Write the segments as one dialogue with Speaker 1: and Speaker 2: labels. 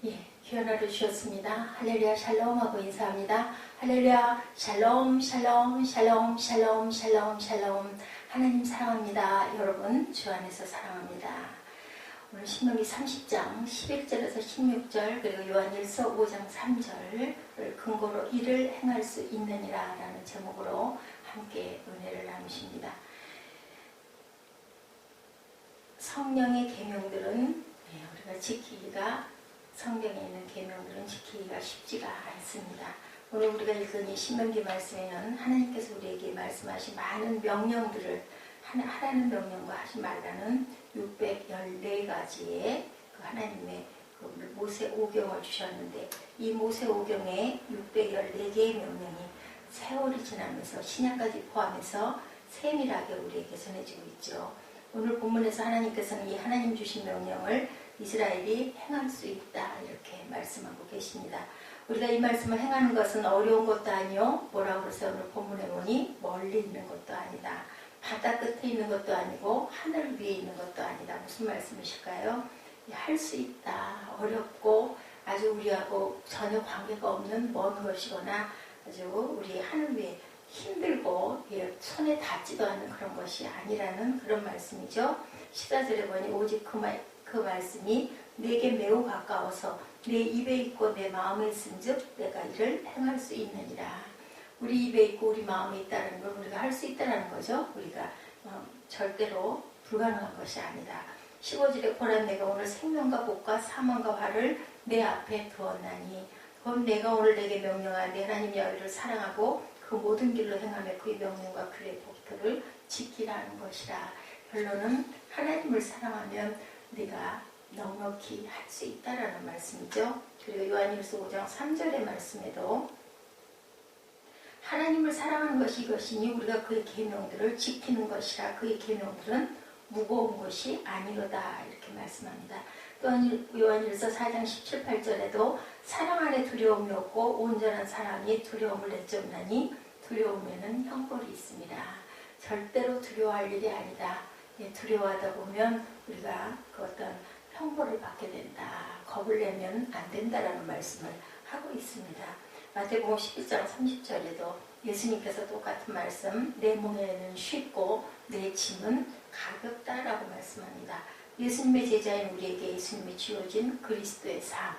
Speaker 1: 예, 귀한 하루 주셨습니다. 할렐루야 샬롬 하고 인사합니다. 할렐루야 샬롬 샬롬 샬롬 샬롬 샬롬 샬롬. 하나님 사랑합니다. 여러분 주 안에서 사랑합니다. 오늘 신명기 30장 11절에서 16절 그리고 요한일서 5장 3절을 근거로 이를 행할 수 있느니라 라는 제목으로 함께 은혜를 나누십니다. 성령의 계명들은 우리가 지키기가 성경에 있는 계명들은 지키기가 쉽지가 않습니다. 오늘 우리가 읽은 이 신명기 말씀에는 하나님께서 우리에게 말씀하신 많은 명령들을 하라는 명령과 하지 말라는 614가지의 그 하나님의 그 모세 오경을 주셨는데 이 모세 오경의 614개의 명령이 세월이 지나면서 신약까지 포함해서 세밀하게 우리에게 전해지고 있죠. 오늘 본문에서 하나님께서는 이 하나님 주신 명령을 이스라엘이 행할 수 있다 이렇게 말씀하고 계십니다. 우리가 이 말씀을 행하는 것은 어려운 것도 아니요 뭐라고 그러세요? 오늘 본문에 보니 멀리 있는 것도 아니다. 바다 끝에 있는 것도 아니고 하늘 위에 있는 것도 아니다. 무슨 말씀이실까요? 할 수 있다. 어렵고 아주 우리하고 전혀 관계가 없는 먼 것이거나 아주 우리 하늘 위에 힘들고 손에 닿지도 않는 그런 것이 아니라는 그런 말씀이죠. 14절에 보니 오직 그 말씀이 내게 매우 가까워서 내 입에 있고 내 마음에 있은즉 내가 이를 행할 수 있느니라. 우리 입에 있고 우리 마음에 있다는 걸 우리가 할 수 있다는 거죠. 우리가 절대로 불가능한 것이 아니다. 15절에 보라 내가 오늘 생명과 복과 사망과 화를 내 앞에 두었나니 그럼 내가 오늘 내게 명령한 내 하나님 여호와를 사랑하고 그 모든 길로 행하며 그의 명령과 그의 법도를 지키라는 것이라. 결론은 하나님을 사랑하면 네가 넉넉히 할 수 있다라는 말씀이죠. 그리고 요한일서 5장 3절의 말씀에도 하나님을 사랑하는 것이 이것이니 우리가 그의 계명들을 지키는 것이라. 그의 계명들은 무거운 것이 아니로다 이렇게 말씀합니다. 또한 요한일서 4장 17, 18절에도 사랑 안에 두려움이 없고 온전한 사랑이 두려움을 내쫓나니 두려움에는 형벌이 있습니다. 절대로 두려워할 일이 아니다. 두려워하다 보면 우리가 그 어떤 형벌을 받게 된다. 겁을 내면 안 된다라는 말씀을 하고 있습니다. 마태복음 11장 30절에도 예수님께서 똑같은 말씀 내 멍에는 쉽고 내 짐은 가볍다라고 말씀합니다. 예수님의 제자인 우리에게 예수님이 지어진 그리스도의 삶.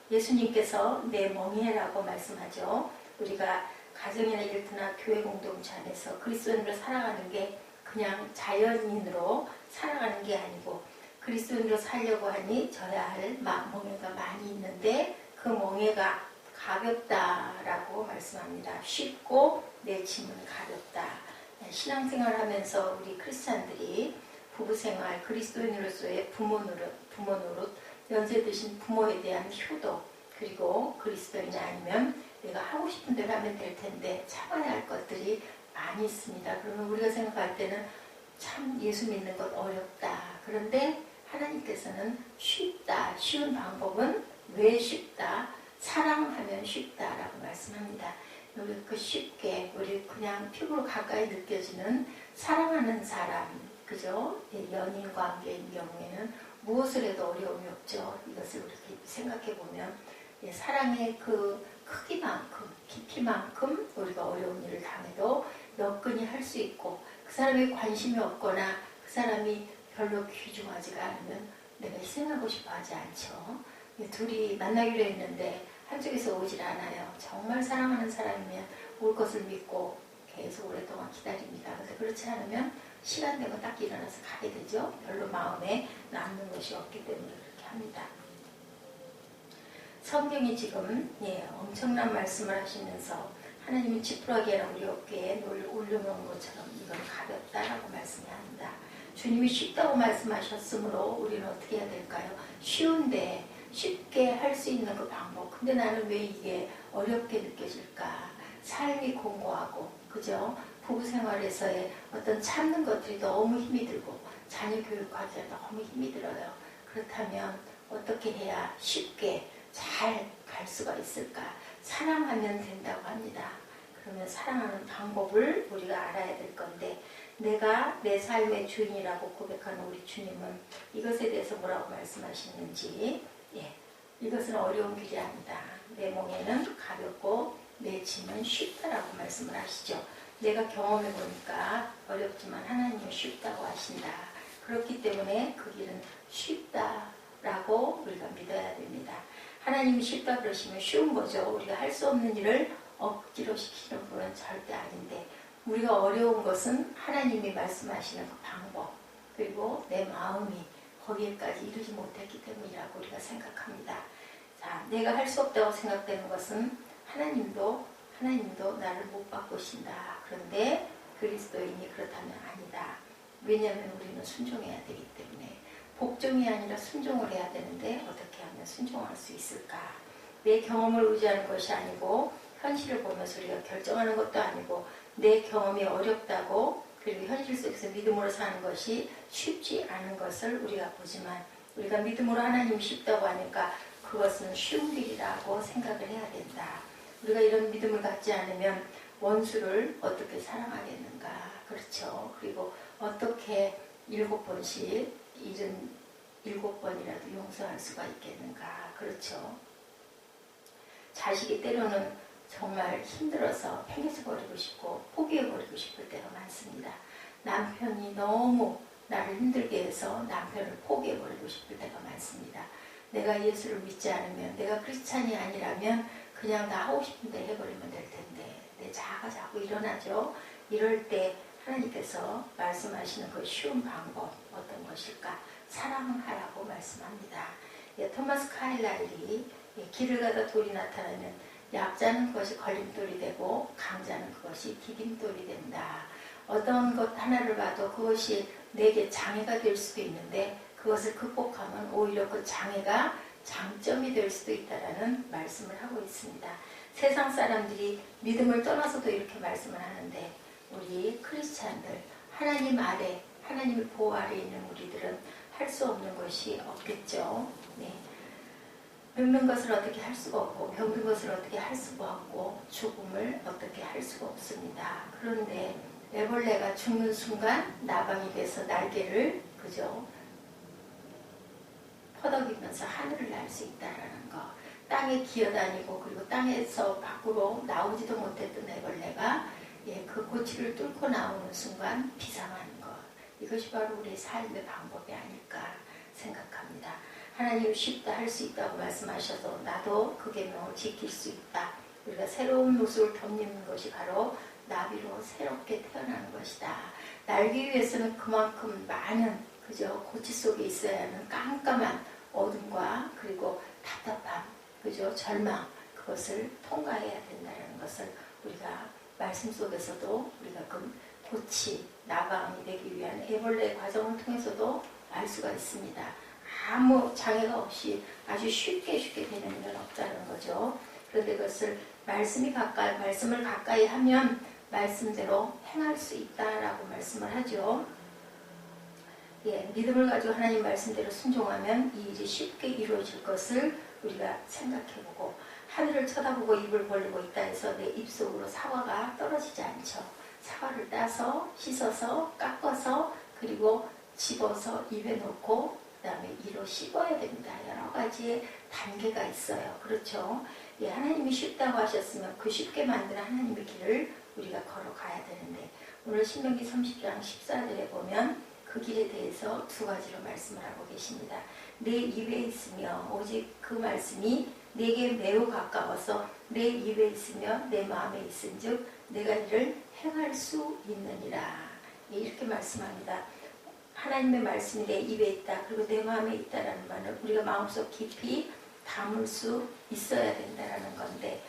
Speaker 1: 예수님께서 내 멍에라고 말씀하죠. 우리가 가정이나 일터나 교회 공동체 안에서 그리스도인으로 살아가는 게 그냥 자연인으로 살아가는 게 아니고 그리스도인으로 살려고 하니 져야 할 멍에가 많이 있는데 그 멍에가 가볍다라고 말씀합니다. 쉽고 내 짐은 가볍다. 신앙생활을 하면서 우리 크리스찬들이 부부생활, 그리스도인으로서의 부모 노릇, 연세 드신 부모에 대한 효도, 그리고 그리스도인이 아니면 내가 하고 싶은 대로 하면 될 텐데 참아야 할 것들이 많이 있습니다. 그러면 우리가 생각할 때는 참 예수 믿는 것 어렵다. 그런데 하나님께서는 쉽다. 쉬운 방법은 왜 쉽다? 사랑하면 쉽다라고 말씀합니다. 우리 그 쉽게 우리 그냥 피부로 가까이 느껴지는 사랑하는 사람, 그죠? 연인 관계인 경우에는 무엇을 해도 어려움이 없죠. 이것을 이렇게 생각해 보면 사랑의 그 크기만큼, 깊이만큼 우리가 어려운 일을 당해도 여건이 할 수 있고 그 사람에 관심이 없거나 그 사람이 별로 귀중하지가 않으면 내가 희생하고 싶어 하지 않죠. 둘이 만나기로 했는데 한쪽에서 오질 않아요. 정말 사랑하는 사람이면 올 것을 믿고 계속 오랫동안 기다립니다. 그런데 그렇지 않으면 시간 되면 딱 일어나서 가게 되죠. 별로 마음에 남는 것이 없기 때문에 그렇게 합니다. 성경이 지금 엄청난 말씀을 하시면서 하나님은 지푸라기나 우리 어깨에 올려놓은 것처럼 이건 가볍다라고 말씀합니다. 주님이 쉽다고 말씀하셨으므로 우리는 어떻게 해야 될까요? 쉬운데 쉽게 할 수 있는 그 방법. 근데 나는 왜 이게 어렵게 느껴질까? 삶이 공고하고, 그죠? 부부 생활에서의 어떤 참는 것들이 너무 힘이 들고, 자녀 교육하기 에 너무 힘이 들어요. 그렇다면 어떻게 해야 쉽게 잘 갈 수가 있을까? 사랑하면 된다고 합니다. 그러면 사랑하는 방법을 우리가 알아야 될 건데, 내가 내 삶의 주인이라고 고백하는 우리 주님은 이것에 대해서 뭐라고 말씀하시는지 이것은 어려운 길이 아니다. 내 멍에는 가볍고 내 짐은 쉽다라고 말씀을 하시죠. 내가 경험해 보니까 어렵지만 하나님은 쉽다고 하신다. 그렇기 때문에 그 길은 쉽다라고 우리가 믿어야 됩니다. 하나님이 쉽다 그러시면 쉬운 거죠. 우리가 할 수 없는 일을 억지로 시키는 분은 절대 아닌데, 우리가 어려운 것은 하나님이 말씀하시는 그 방법, 그리고 내 마음이 거기에까지 이르지 못했기 때문이라고 우리가 생각합니다. 자, 내가 할 수 없다고 생각되는 것은 하나님도 나를 못 바꾸신다. 그런데 그리스도인이 그렇다면 아니다. 왜냐하면 우리는 순종해야 되기 때문에. 복종이 아니라 순종을 해야 되는데 어떻게 하면 순종할 수 있을까? 내 경험을 의지하는 것이 아니고 현실을 보면서 우리가 결정하는 것도 아니고, 내 경험이 어렵다고 그리고 현실 속에서 믿음으로 사는 것이 쉽지 않은 것을 우리가 보지만, 우리가 믿음으로 하나님이 쉽다고 하니까 그것은 쉬운 길이라고 생각을 해야 된다. 우리가 이런 믿음을 갖지 않으면 원수를 어떻게 사랑하겠는가? 그렇죠. 그리고 어떻게 7번씩 77번이라도 용서할 수가 있겠는가? 그렇죠. 자식이 때로는 정말 힘들어서 팽개쳐버리고 싶고 포기해버리고 싶을 때가 많습니다. 남편이 너무 나를 힘들게 해서 남편을 포기해버리고 싶을 때가 많습니다. 내가 예수를 믿지 않으면, 내가 크리스찬이 아니라면 그냥 나 하고 싶은 데 해버리면 될 텐데, 내 자아가 자꾸 일어나죠. 이럴 때 하나님께서 말씀하시는 그 쉬운 방법 어떤 것일까? 사랑하라고 말씀합니다. 토마스 카일라일이 길을 가다 돌이 나타나면 약자는 그것이 걸림돌이 되고 강자는 그것이 디딤돌이 된다. 어떤 것 하나를 봐도 그것이 내게 장애가 될 수도 있는데, 그것을 극복하면 오히려 그 장애가 장점이 될 수도 있다라는 말씀을 하고 있습니다. 세상 사람들이 믿음을 떠나서도 이렇게 말씀을 하는데, 우리 크리스찬들, 하나님 아래, 하나님의 보호 아래 있는 우리들은 할 수 없는 것이 없겠죠. 네. 늙는 것을 어떻게 할 수가 없고, 병든 것을 어떻게 할 수가 없고, 죽음을 어떻게 할 수가 없습니다. 그런데 애벌레가 죽는 순간 나방이 돼서 날개를 그죠 퍼덕이면서 하늘을 날 수 있다라는 거. 땅에 기어다니고 그리고 땅에서 밖으로 나오지도 못했던 애벌레가 그 고치를 뚫고 나오는 순간 비상하는 것. 이것이 바로 우리의 삶의 방법이 아닐까 생각합니다. 하나님 쉽다, 할 수 있다고 말씀하셔서 나도 그 계명을 지킬 수 있다. 우리가 새로운 모습을 덧입는 것이 바로 나비로 새롭게 태어나는 것이다. 날기 위해서는 그만큼 많은 그죠 고치 속에 있어야 하는 깜깜한 어둠과 그리고 답답함, 그죠 절망, 그것을 통과해야 된다는 것을 우리가 말씀 속에서도 우리가 그 고치, 나방이 되기 위한 애벌레 과정을 통해서도 알 수가 있습니다. 아무 장애가 없이 아주 쉽게 되는 일은 없다는 거죠. 그런데 그것을 말씀을 가까이 하면 말씀대로 행할 수 있다라고 말씀을 하죠. 믿음을 가지고 하나님 말씀대로 순종하면 이 일이 쉽게 이루어질 것을 우리가 생각해보고, 하늘을 쳐다보고 입을 벌리고 있다 해서 내 입속으로 사과가 떨어지지 않죠. 사과를 따서 씻어서 깎아서 그리고 집어서 입에 넣고 그 다음에 이로 씹어야 됩니다. 여러 가지의 단계가 있어요. 그렇죠? 하나님이 쉽다고 하셨으면 그 쉽게 만드는 하나님의 길을 우리가 걸어가야 되는데, 오늘 신명기 30장 14절에 보면 그 길에 대해서 두 가지로 말씀을 하고 계십니다. 내 입에 있으며 오직 그 말씀이 내게 매우 가까워서 내 입에 있으며 내 마음에 있은즉 내가 이를 행할 수 있느니라. 이렇게 말씀합니다. 하나님의 말씀이 내 입에 있다, 그리고 내 마음에 있다라는 말은 우리가 마음속 깊이 담을 수 있어야 된다라는 건데,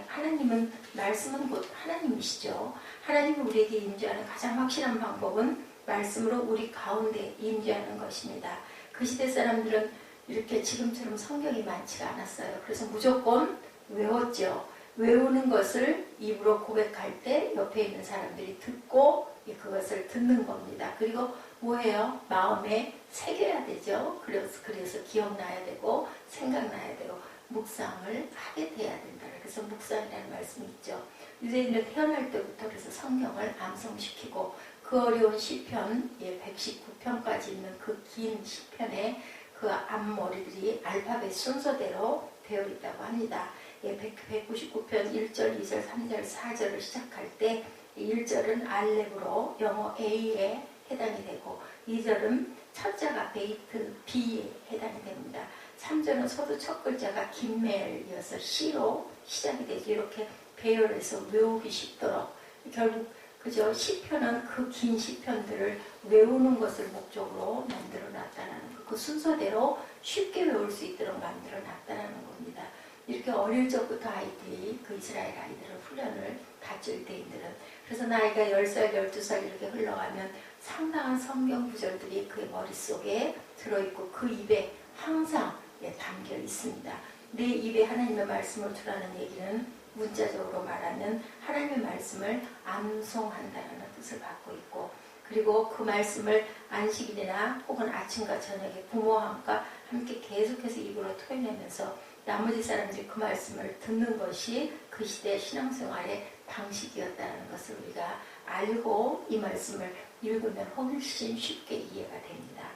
Speaker 1: 하나님은, 말씀은 곧 하나님이시죠. 하나님이 우리에게 임재하는 가장 확실한 방법은 말씀으로 우리 가운데 임재하는 것입니다. 그 시대 사람들은 이렇게 지금처럼 성경이 많지가 않았어요. 그래서 무조건 외웠죠. 외우는 것을 입으로 고백할 때 옆에 있는 사람들이 듣고 그것을 듣는 겁니다. 그리고 뭐예요? 마음에 새겨야 되죠. 그래서 기억나야 되고 생각나야 되고 묵상을 하게 돼야 된다. 그래서 묵상이라는 말씀이 있죠. 유대인은 태어날 때부터 그래서 성경을 암송시키고 그 어려운 시편 119편까지 있는 그 긴 시편에 그 앞머리들이 알파벳 순서대로 되어 있다고 합니다. 199편 1절, 2절, 3절, 4절을 시작할 때 1절은 알렙으로 영어 A에 해당이 되고 2절은 첫 자가 베이트 B에 해당이 됩니다. 3절은 서두 첫 글자가 김멜이어서 C로 시작이 되죠. 이렇게 배열해서 외우기 쉽도록 결국 그저 시편은 그 긴 시편들을 외우는 것을 목적으로 만들어 놨다는 거. 그 순서대로 쉽게 외울 수 있도록 만들어 놨다는 겁니다. 이렇게 어릴 적부터 아이들이 그 이스라엘 아이들은 훈련을 받죠. 유대인들은. 그래서 나이가 10살, 12살 이렇게 흘러가면 상당한 성경 구절들이 그의 머릿속에 들어있고 그 입에 항상 담겨 있습니다. 내 입에 하나님의 말씀을 두라는 얘기는 문자적으로 말하면 하나님의 말씀을 암송한다는 뜻을 갖고 있고 그리고 그 말씀을 안식일이나 혹은 아침과 저녁에 부모와 함께 계속해서 입으로 토해내면서 나머지 사람들이 그 말씀을 듣는 것이 그 시대의 신앙생활의 방식이었다는 것을 우리가 알고 이 말씀을 읽으면 훨씬 쉽게 이해가 됩니다.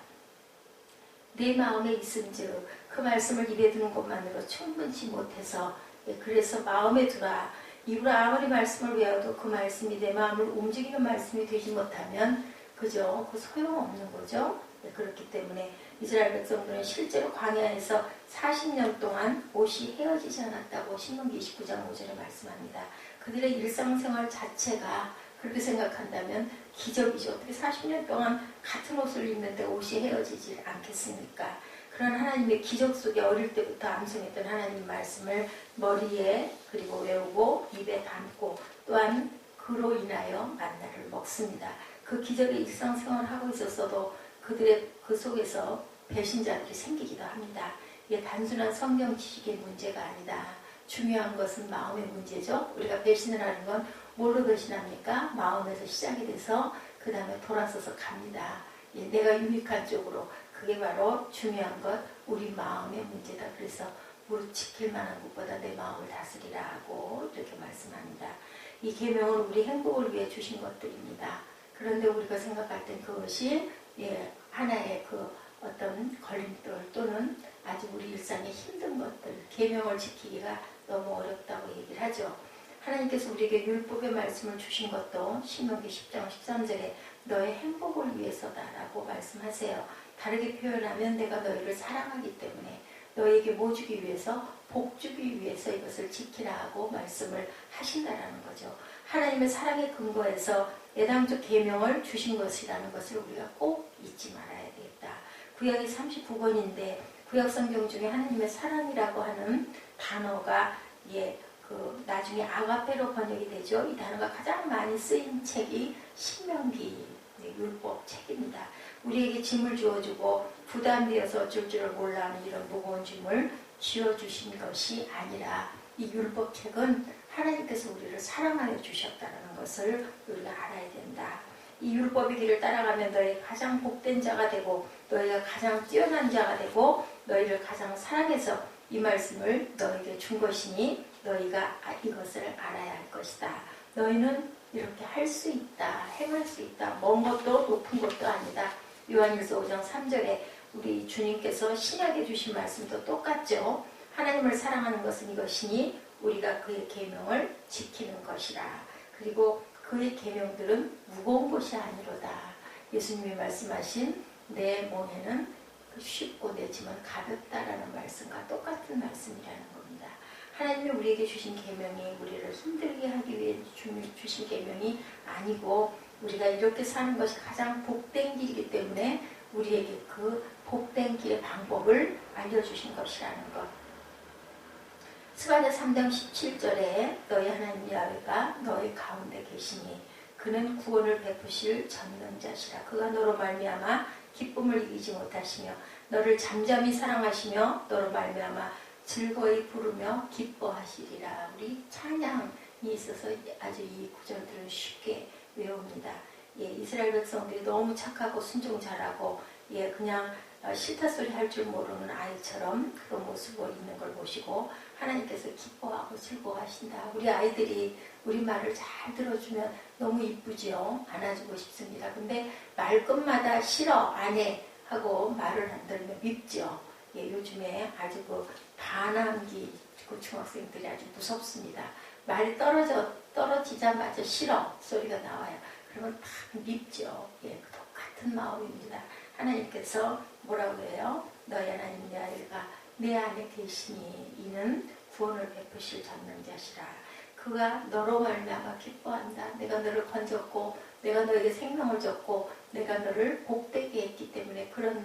Speaker 1: 내 마음에 있은즉 그 말씀을 입에 드는 것만으로 충분치 못해서 그래서 마음에 두라. 입으로 아무리 말씀을 외워도 그 말씀이 내 마음을 움직이는 말씀이 되지 못하면 그죠? 그 소용없는 거죠. 그렇기 때문에 이스라엘 백성들은 실제로 광야에서 40년 동안 옷이 헤어지지 않았다고 신명기 29장 5절에 말씀합니다. 그들의 일상생활 자체가 그렇게 생각한다면 기적이죠. 어떻게 40년 동안 같은 옷을 입는데 옷이 헤어지지 않겠습니까? 그런 하나님의 기적 속에 어릴 때부터 암송했던 하나님 말씀을 머리에 그리고 외우고 입에 담고 또한 그로 인하여 만나를 먹습니다. 그 기적의 일상생활을 하고 있었어도 그들의 그 속에서 배신자들이 생기기도 합니다. 이게 단순한 성경 지식의 문제가 아니다. 중요한 것은 마음의 문제죠. 우리가 배신을 하는 건 뭘로 배신합니까? 마음에서 시작이 돼서 그 다음에 돌아서서 갑니다. 내가 유익한 쪽으로 그게 바로 중요한 것 우리 마음의 문제다. 그래서 무릎 지킬 만한 것보다 내 마음을 다스리라고 이렇게 말씀합니다. 이 계명은 우리 행복을 위해 주신 것들입니다. 그런데 우리가 생각할 땐 그것이 하나의 그 어떤 걸림돌 또는 아주 우리 일상의 힘든 것들 계명을 지키기가 너무 어렵다고 얘기를 하죠. 하나님께서 우리에게 율법의 말씀을 주신 것도 신명기 10장 13절에 너의 행복을 위해서다라고 말씀하세요. 다르게 표현하면 내가 너희를 사랑하기 때문에 너희에게 뭐 주기 위해서? 복 주기 위해서 이것을 지키라고 말씀을 하신다라는 거죠. 하나님의 사랑의 근거에서 예당적 계명을 주신 것이라는 것을 우리가 꼭 잊지 말아야 되겠다. 구약이 39권인데 구약 성경 중에 하나님의 사랑이라고 하는 단어가 나중에 아가페로 번역이 되죠. 이 단어가 가장 많이 쓰인 책이 신명기 율법 책입니다. 우리에게 짐을 주어주고 부담되어서 어쩔 줄을 몰라하는 이런 무거운 짐을 지어주신 것이 아니라 이 율법 책은 하나님께서 우리를 사랑하여 주셨다는 것을 우리가 알아야 된다. 이 율법의 길을 따라가면 너희 가장 복된 자가 되고 너희가 가장 뛰어난 자가 되고 너희를 가장 사랑해서 이 말씀을 너희에게 준 것이니 너희가 이것을 알아야 할 것이다. 너희는 이렇게 할 수 있다. 행할 수 있다. 먼 것도 높은 것도 아니다. 요한일서 5장 3절에 우리 주님께서 신약에 주신 말씀도 똑같죠. 하나님을 사랑하는 것은 이것이니 우리가 그의 계명을 지키는 것이라. 그리고 그의 계명들은 무거운 것이 아니로다. 예수님이 말씀하신 내 몸에는 쉽고 내 짐은 가볍다라는 말씀과 똑같은 말씀이라는 겁니다. 하나님이 우리에게 주신 계명이 우리를 힘들게 하기 위해 주신 계명이 아니고 우리가 이렇게 사는 것이 가장 복된 길이기 때문에 우리에게 그 복된 길의 방법을 알려주신 것이라는 것. 스가랴 3장 17절에 너희 하나님 야훼가 너희 가운데 계시니 그는 구원을 베푸실 전능자시라. 그가 너로 말미암아 기쁨을 이기지 못하시며 너를 잠잠히 사랑하시며 너로 말미암아 즐거이 부르며 기뻐하시리라. 우리 찬양이 있어서 아주 이 구절들을 쉽게 외웁니다. 이스라엘 백성들이 너무 착하고 순종 잘하고 그냥 싫다 소리 할 줄 모르는 아이처럼 그런 모습을 있는 걸 보시고 하나님께서 기뻐하고 즐거워하신다. 우리 아이들이 우리 말을 잘 들어주면 너무 이쁘지요. 안아주고 싶습니다. 근데 말끝마다 싫어, 안 해, 하고 말을 안 들으면 밉죠. 예, 요즘에 아주 그 반항기 그 중학생들이 아주 무섭습니다. 말이 떨어지자마자 싫어 소리가 나와요. 그러면 다 밉죠. 예, 똑같은 마음입니다. 하나님께서 뭐라고 해요? 너희 하나님 내 아이가 내 안에 계시니 이는 구원을 베푸실 전능자시라. 그가 너로 말미암아 기뻐한다. 내가 너를 건졌고 내가 너에게 생명을 줬고 내가 너를 복되게 했기 때문에 그런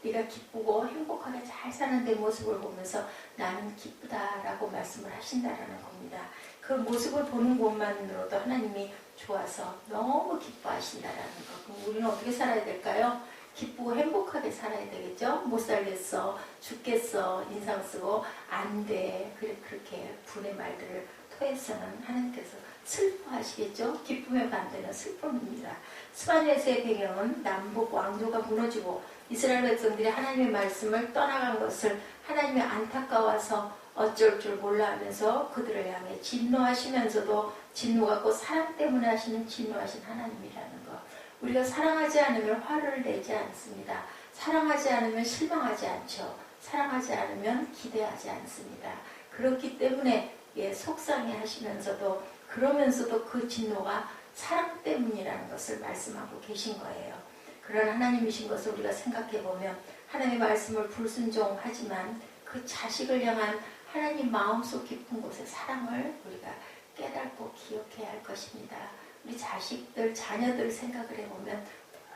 Speaker 1: 네가 기쁘고 행복하게 잘 사는 내 모습을 보면서 나는 기쁘다라고 말씀을 하신다라는 겁니다. 그 모습을 보는 것만으로도 하나님이 좋아서 너무 기뻐하신다라는 거. 그럼 우리는 어떻게 살아야 될까요? 기쁘고 행복하게 살아야 되겠죠? 못 살겠어, 죽겠어, 인상 쓰고 안 돼. 그렇게 분의 말들을 토해서는 하나님께서 슬퍼하시겠죠? 기쁨의 반대는 슬픔입니다. 스바냐에서의 배경은 남북 왕조가 무너지고 이스라엘 백성들이 하나님의 말씀을 떠나간 것을 하나님이 안타까워서 어쩔 줄 몰라 하면서 그들을 향해 진노하시면서도 진노가 곧 사랑 때문에 하시는 진노하신 하나님이라는 것. 우리가 사랑하지 않으면 화를 내지 않습니다. 사랑하지 않으면 실망하지 않죠. 사랑하지 않으면 기대하지 않습니다. 그렇기 때문에 속상해 하시면서도 그러면서도 그 진노가 사랑 때문이라는 것을 말씀하고 계신 거예요. 그런 하나님이신 것을 우리가 생각해 보면 하나님의 말씀을 불순종하지만 그 자식을 향한 하나님 마음속 깊은 곳의 사랑을 우리가 깨닫고 기억해야 할 것입니다. 우리 자식들, 자녀들 생각을 해보면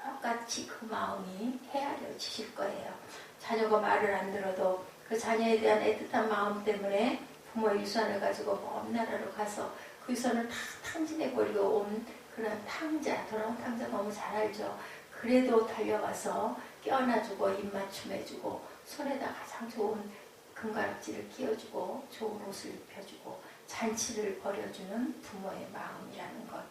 Speaker 1: 똑같이 그 마음이 헤아려지실 거예요. 자녀가 말을 안 들어도 그 자녀에 대한 애틋한 마음 때문에 부모의 유산을 가지고 먼 나라로 가서 그 유산을 다 탕진해버리고 온 그런 탕자, 돌아온 탕자 너무 잘 알죠. 그래도 달려가서 껴안아주고 입맞춤해주고 손에다 가장 좋은 금가락지를 끼워주고 좋은 옷을 입혀주고 잔치를 벌여주는 부모의 마음이라는 것.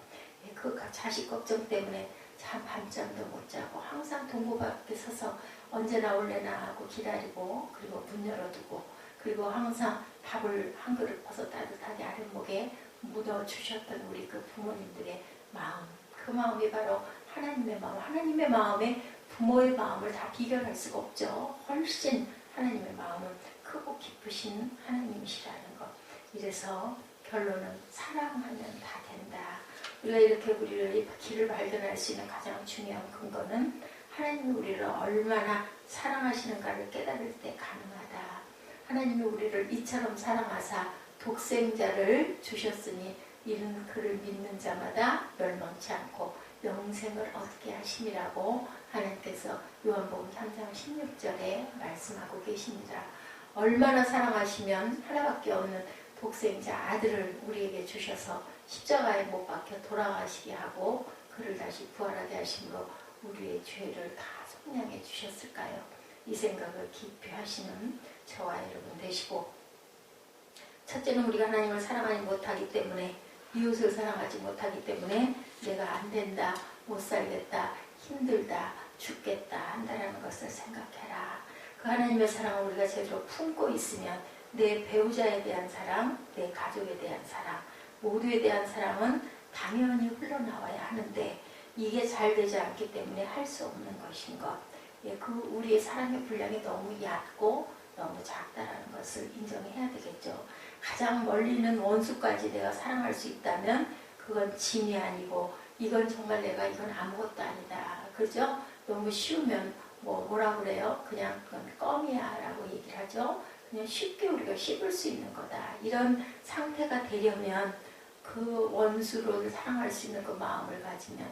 Speaker 1: 그 자식 걱정 때문에 참 밤잠도 못 자고 항상 동고 밖에 서서 언제 나올래나 하고 기다리고 그리고 문 열어두고 그리고 항상 밥을 한 그릇 퍼서 따뜻하게 아랫목에 묻어주셨던 우리 그 부모님들의 마음. 그 마음이 바로 하나님의 마음. 하나님의 마음에 부모의 마음을 다 비교할 수가 없죠. 훨씬 하나님의 마음은 크고 깊으신 하나님이시라는 것. 이래서 결론은 사랑하면 다 된다. 우리가 이렇게 우리를 길을 발견할 수 있는 가장 중요한 근거는 하나님이 우리를 얼마나 사랑하시는가를 깨달을 때 가능하다. 하나님이 우리를 이처럼 사랑하사 독생자를 주셨으니 이는 그를 믿는 자마다 멸망치 않고 영생을 얻게 하심이라고 하나님께서 요한복음 3장 16절에 말씀하고 계십니다. 얼마나 사랑하시면 하나밖에 없는 독생자 아들을 우리에게 주셔서 십자가에 못 박혀 돌아가시게 하고 그를 다시 부활하게 하심으로 우리의 죄를 다 속량해 주셨을까요? 이 생각을 깊이 하시는 저와 여러분 되시고, 첫째는 우리가 하나님을 사랑하지 못하기 때문에, 이웃을 사랑하지 못하기 때문에 내가 안 된다, 못 살겠다, 힘들다, 죽겠다 한다라는 것을 생각해라. 그 하나님의 사랑을 우리가 제대로 품고 있으면 내 배우자에 대한 사랑, 내 가족에 대한 사랑, 모두에 대한 사랑은 당연히 흘러나와야 하는데 이게 잘 되지 않기 때문에 할 수 없는 것인 것. 그 우리의 사랑의 분량이 너무 얕고 너무 작다라는 것을 인정해야 되겠죠. 가장 멀리 있는 원수까지 내가 사랑할 수 있다면 그건 짐이 아니고 이건 정말 이건 아무것도 아니다. 그죠? 너무 쉬우면 뭐라 그래요? 그냥 그건 껌이야 라고 얘기를 하죠. 그냥 쉽게 우리가 씹을 수 있는 거다. 이런 상태가 되려면 그 원수를 사랑할 수 있는 그 마음을 가지면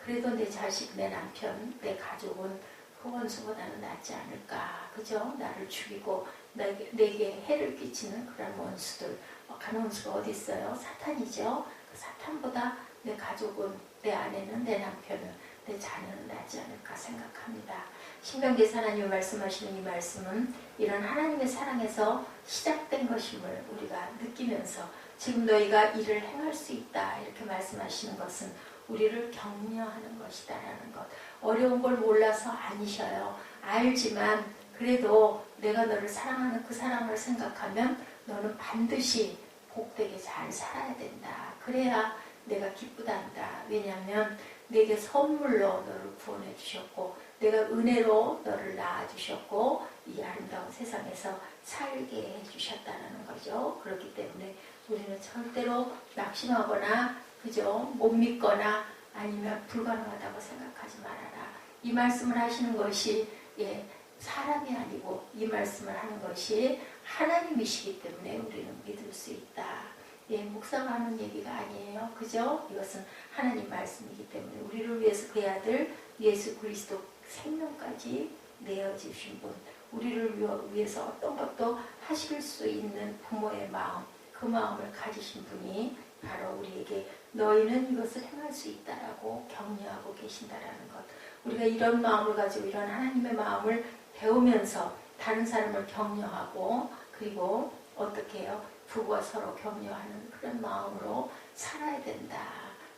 Speaker 1: 그래도 내 자식, 내 남편, 내 가족은 그 원수보다는 낫지 않을까. 그죠? 나를 죽이고 내게 해를 끼치는 그런 원수들. 간 원수가 어디 있어요? 사탄이죠. 그 사탄보다 내 가족은, 내 아내는, 내 남편은, 내 자녀는 낫지 않을까 생각합니다. 신명기에서 하나님이 말씀하시는 이 말씀은 이런 하나님의 사랑에서 시작된 것임을 우리가 느끼면서 지금 너희가 이를 행할 수 있다 이렇게 말씀하시는 것은 우리를 격려하는 것이다라는 것. 어려운 걸 몰라서 아니셔요. 알지만 그래도 내가 너를 사랑하는 그 사랑을 생각하면 너는 반드시 복되게 잘 살아야 된다. 그래야 내가 기쁘단다. 왜냐하면 내게 선물로 너를 구원해 주셨고 내가 은혜로 너를 낳아주셨고 이 아름다운 세상에서 살게 해주셨다는 거죠. 그렇기 때문에 우리는 절대로 낙심하거나 그죠? 못 믿거나 아니면 불가능하다고 생각하지 말아라. 이 말씀을 하시는 것이 사람이 아니고 이 말씀을 하는 것이 하나님이시기 때문에 우리는 믿을 수 있다. 목사가 하는 얘기가 아니에요. 그죠? 이것은 하나님 말씀이기 때문에 우리를 위해서 그의 아들 예수 그리스도 생명까지 내어주신 분, 우리를 위해서 어떤 것도 하실 수 있는 부모의 마음, 그 마음을 가지신 분이 바로 우리에게 너희는 이것을 행할 수 있다라고 격려하고 계신다라는 것. 우리가 이런 마음을 가지고 이런 하나님의 마음을 배우면서 다른 사람을 격려하고 그리고 어떻게 해요? 부부가 서로 격려하는 그런 마음으로 살아야 된다.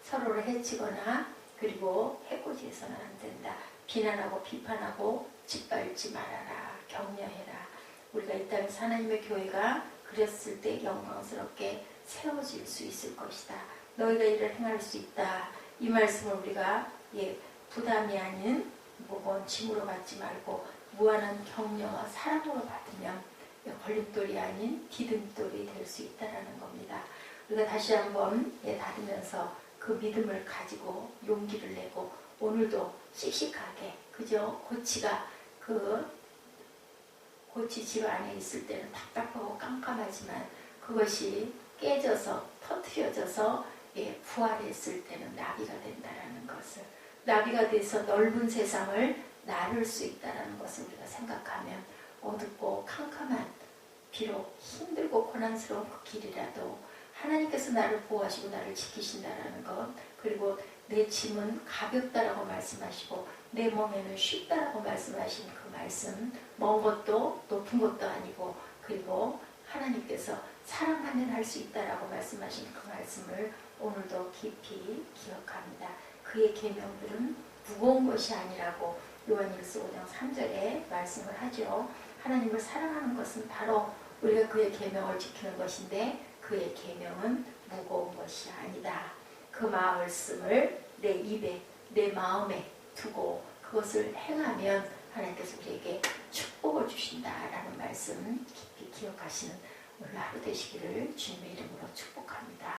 Speaker 1: 서로를 해치거나 그리고 해코지해서는 안 된다. 비난하고 비판하고 짓밟지 말아라. 격려해라. 우리가 이 땅에서 하나님의 교회가 그랬을 때 영광스럽게 세워질 수 있을 것이다. 너희가 이를 행할 수 있다. 이 말씀을 우리가 부담이 아닌 무거운 짐으로 받지 말고 무한한 격려와 사랑으로 받으면 걸림돌이 아닌 디딤돌이 될 수 있다는 겁니다. 우리가 다시 한번 다루면서 그 믿음을 가지고 용기를 내고 오늘도 씩씩하게 그죠? 고치 집 안에 있을 때는 답답하고 깜깜하지만 그것이 깨져서 터트려져서 부활했을 때는 나비가 된다는 것을 나비가 돼서 넓은 세상을 나를 수 있다는 것을 우리가 생각하면 어둡고 캄캄한 비록 힘들고 고난스러운 그 길이라도 하나님께서 나를 보호하시고 나를 지키신다라는 것 그리고 내 짐은 가볍다라고 말씀하시고 내 몸에는 쉽다라고 말씀하신 그 말씀 먼 것도 높은 것도 아니고 그리고 하나님께서 사랑하면 할 수 있다라고 말씀하신 그 말씀을 오늘도 깊이 기억합니다. 그의 계명들은 무거운 것이 아니라고 요한일서 5장 3절에 말씀을 하죠. 하나님을 사랑하는 것은 바로 우리가 그의 계명을 지키는 것인데 그의 계명은 무거운 것이 아니다. 그 말씀을 내 입에 내 마음에 두고 그것을 행하면 하나님께서 우리에게 축복을 주신다라는 말씀 깊이 기억하시는 오늘 하루 되시기를 주님의 이름으로 축복합니다.